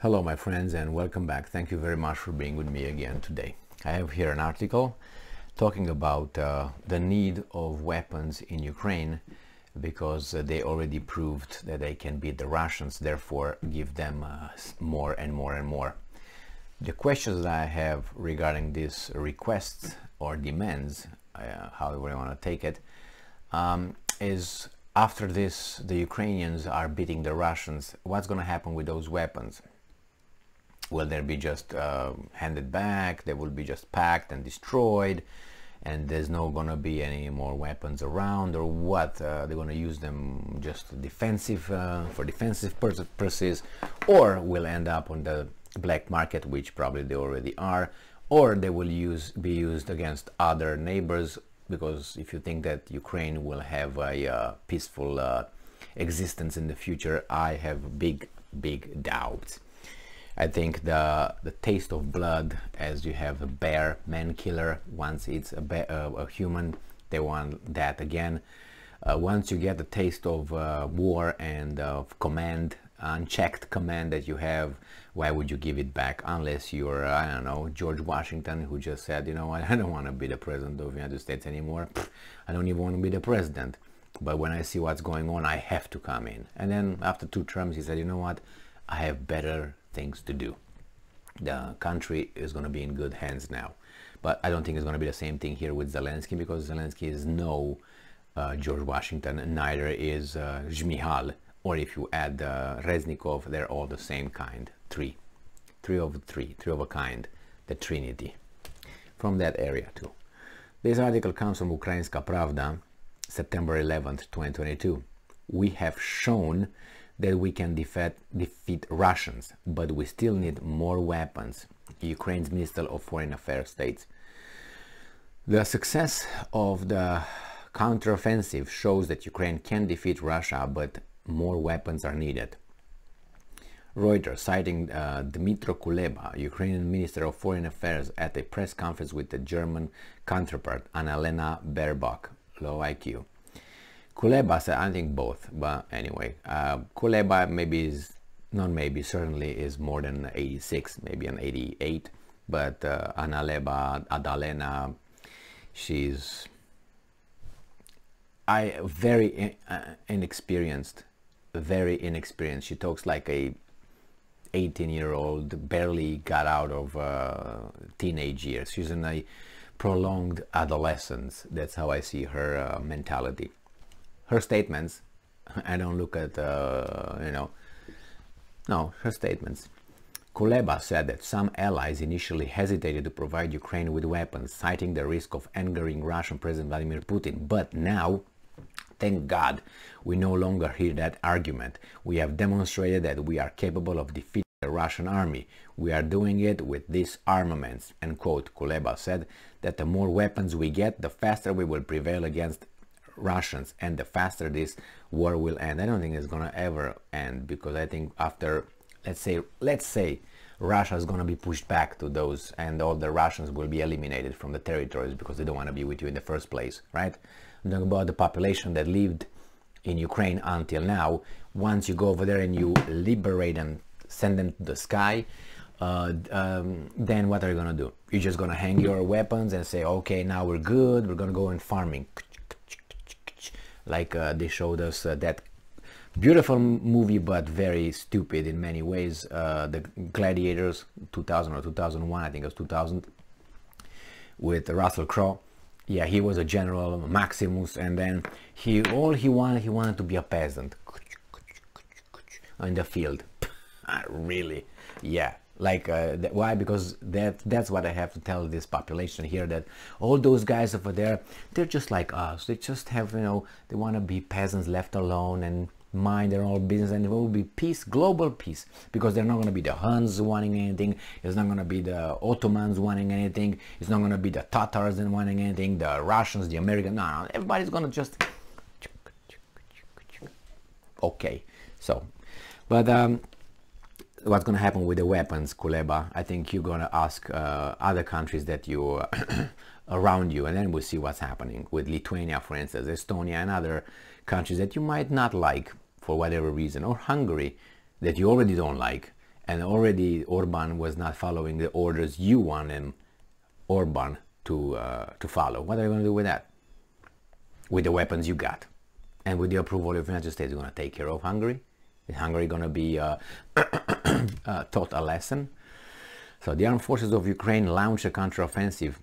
Hello my friends and welcome back. Thank you very much for being with me again today. I have here an article talking about the need of weapons in Ukraine because they already proved that they can beat the Russians, therefore give them more and more and more. The questions that I have regarding these requests or demands, however you want to take it, is after this the Ukrainians are beating the Russians, what's going to happen with those weapons? Will they be just handed back? They will be just packed and destroyed, and there's no gonna be any more weapons around, or what? They're gonna use them just defensive for defensive purposes, or will end up on the black market, which probably they already are, or they will be used against other neighbors. Because if you think that Ukraine will have a peaceful existence in the future, I have big doubts. I think the taste of blood, as you have a bear man killer, once it's a human, they want that again. Once you get the taste of war and of command, unchecked command that you have, why would you give it back unless you're, I don't know, George Washington, who just said, you know what, I don't want to be the president of the United States anymore. I don't even want to be the president. But when I see what's going on, I have to come in. And then after 2 terms, he said, you know what, I have better things to do. The country is going to be in good hands now. But I don't think it's going to be the same thing here with Zelensky, because Zelensky is no George Washington, neither is Zmihal, or if you add Reznikov, they're all the same kind. Three of a kind, the Trinity. From that area too. This article comes from Ukrainska Pravda, September 11th, 2022. We have shown that we can defeat Russians, but we still need more weapons, Ukraine's Minister of Foreign Affairs states. The success of the counteroffensive shows that Ukraine can defeat Russia, but more weapons are needed. Reuters, citing Dmytro Kuleba, Ukrainian Minister of Foreign Affairs, at a press conference with the German counterpart, Annalena Baerbock, low IQ. Kuleba said, I think both, but anyway, Kuleba maybe is, not maybe, certainly is more than 86, maybe an 88, but Annalena, she's very inexperienced, very inexperienced. She talks like a 18-year-old, barely got out of teenage years. She's in a prolonged adolescence. That's how I see her mentality. Her statements, I don't look at, her statements. Kuleba said that some allies initially hesitated to provide Ukraine with weapons, citing the risk of angering Russian President Vladimir Putin. But now, thank God, we no longer hear that argument. We have demonstrated that we are capable of defeating the Russian army. We are doing it with these armaments. End quote. Kuleba said that the more weapons we get, the faster we will prevail against Russians, and the faster this war will end. I don't think it's gonna ever end, because I think after, let's say Russia is gonna be pushed back to those, and all the Russians will be eliminated from the territories because they don't want to be with you in the first place, right? I'm talking about the population that lived in Ukraine until now. Once you go over there and you liberate and send them to the sky, then what are you gonna do? You're just gonna hang your weapons and say, okay, now we're good, we're gonna go in farming. Like they showed us that beautiful movie, but very stupid in many ways, the Gladiators, 2000 or 2001, I think it was 2000, with Russell Crowe. Yeah, he was a general, Maximus, and then he wanted to be a peasant in the field. Really? Yeah. Like why? Because that's what I have to tell this population here, that all those guys over there, they're just like us. They just have, they want to be peasants left alone and mind their own business, and it will be peace, global peace, because they're not going to be the Huns wanting anything. It's not going to be the Ottomans wanting anything. It's not going to be the Tatars wanting anything, the Russians, the Americans. No, everybody's going to just okay. So, but what's going to happen with the weapons, Kuleba? I think you're going to ask other countries that you around you, and then we'll see what's happening with Lithuania, for instance, Estonia, and other countries that you might not like for whatever reason, or Hungary that you already don't like, And already Orban was not following the orders you wanted Orban to follow. What are you going to do with that? With the weapons you got, and with the approval of the United States, you're going to take care of Hungary? Is Hungary going to be taught a lesson? So the armed forces of Ukraine launched a counteroffensive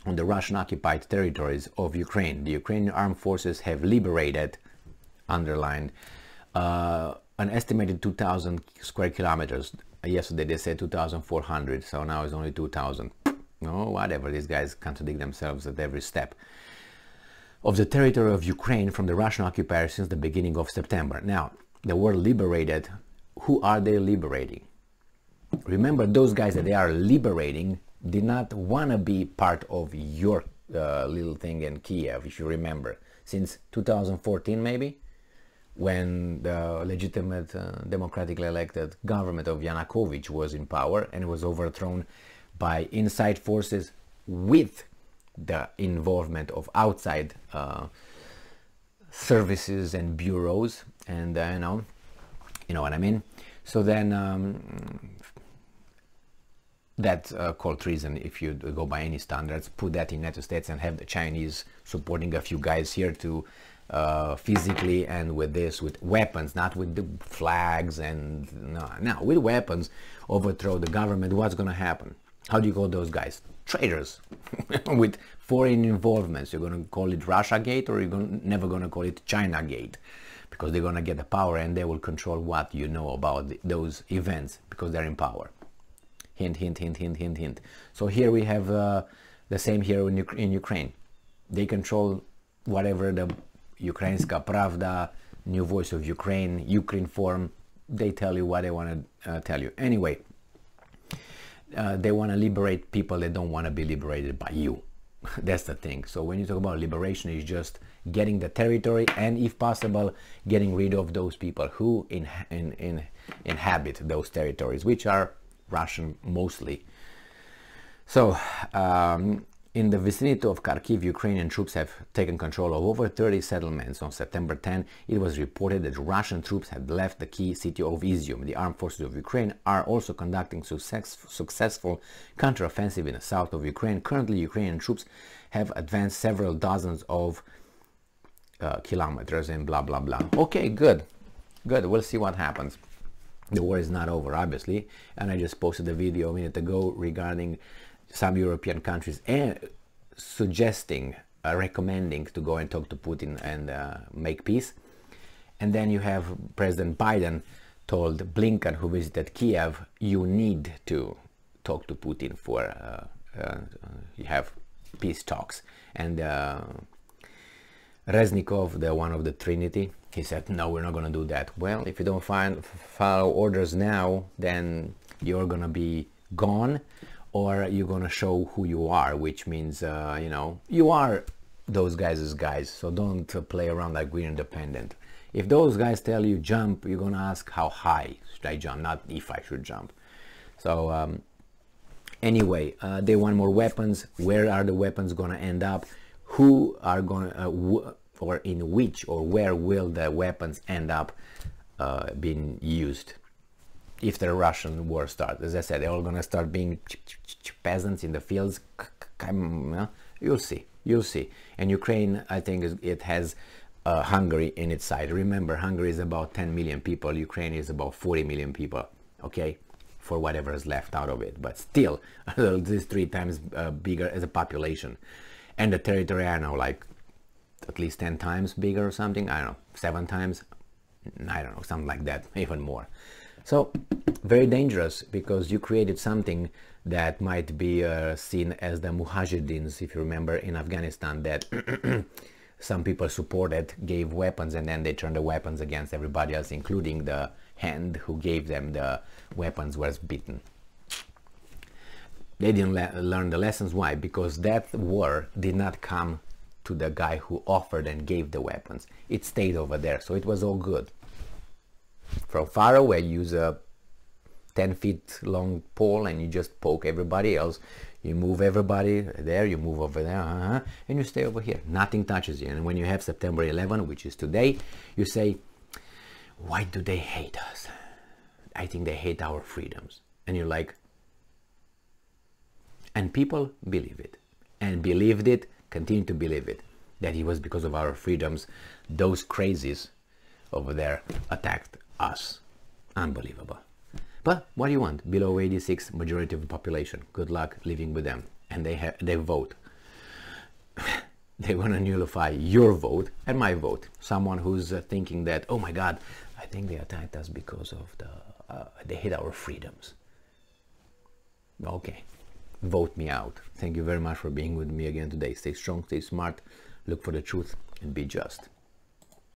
on the Russian-occupied territories of Ukraine. The Ukrainian armed forces have liberated, underlined, an estimated 2,000 square kilometers. Yesterday they said 2,400, so now it's only 2,000. No, whatever, these guys contradict themselves at every step. Of the territory of Ukraine from the Russian occupiers since the beginning of September. Now, the word liberated, who are they liberating? Remember, those guys that they are liberating did not want to be part of your little thing in Kiev, if you remember, since 2014 maybe, when the legitimate democratically elected government of Yanukovych was in power and was overthrown by inside forces with the involvement of outside services and bureaus, and you know what I mean. So then that's called treason if you go by any standards. Put that in United States and have the Chinese supporting a few guys here to physically and with weapons, not with the flags and no, with weapons overthrow the government. What's going to happen? How do you call those guys? Traitors with foreign involvements. You're going to call it Russia Gate, or you're never going to call it China Gate, because they're going to get the power and they will control what you know about those events because they're in power. Hint, hint, hint, hint, hint, hint. So here we have the same here in Ukraine. They control whatever the Ukrainska Pravda, New Voice of Ukraine, Ukraine Forum, they tell you what they want to tell you. Anyway, they want to liberate people that don't want to be liberated by you. That's the thing. So when you talk about liberation, it's just getting the territory and, if possible, getting rid of those people who inhabit those territories, which are Russian mostly. So in the vicinity of Kharkiv, Ukrainian troops have taken control of over 30 settlements. On September 10, it was reported that Russian troops had left the key city of Izium. The armed forces of Ukraine are also conducting successful counteroffensive in the south of Ukraine. Currently, Ukrainian troops have advanced several dozens of kilometers and blah, blah, blah. Okay, good. Good. We'll see what happens. The war is not over, obviously, and I just posted a video a minute ago regarding some European countries and suggesting, recommending to go and talk to Putin and make peace. And then you have President Biden told Blinken, who visited Kiev, you need to talk to Putin for you have peace talks. And Reznikov, the one of the Trinity, he said, no, we're not going to do that. Well, if you don't follow orders now, then you're going to be gone, or you're going to show who you are, which means, you know, you are those guys' guys, so don't play around like we're independent. If those guys tell you jump, you're going to ask how high should I jump, not if I should jump. So anyway, they want more weapons. Where are the weapons going to end up? Who are going to, or in which or where will the weapons end up being used if the Russian war starts? As I said, they're all going to start being peasants in the fields. You'll see, you'll see. And Ukraine, I think, it has Hungary in its side. Remember, Hungary is about 10 million people. Ukraine is about 40 million people, okay, for whatever is left out of it. But still, this is 3 times bigger as a population. And the territory, I don't know, like at least 10 times bigger or something. I don't know, 7 times, I don't know, something like that, even more. So very dangerous, because you created something that might be seen as the Mujahideen, if you remember, in Afghanistan, that some people supported, gave weapons, and then they turned the weapons against everybody else, including the hand who gave them the weapons was beaten. They didn't learn the lessons. Why? Because that war did not come to the guy who offered and gave the weapons. It stayed over there, so it was all good. From far away, use a 10 feet long pole and you just poke everybody else. You move everybody there, you move over there, and you stay over here. Nothing touches you. And when you have September 11, which is today, you say, why do they hate us? I think they hate our freedoms. And you're like, and people believe it, and believed it, continue to believe it, that it was because of our freedoms those crazies over there attacked us. Unbelievable. But what do you want? Below 86, majority of the population. Good luck living with them. And they vote. They want to nullify your vote and my vote. Someone who's thinking that, oh my God, I think they attacked us because of they hate our freedoms. Okay, vote me out. Thank you very much for being with me again today. Stay strong, stay smart, look for the truth, and be just.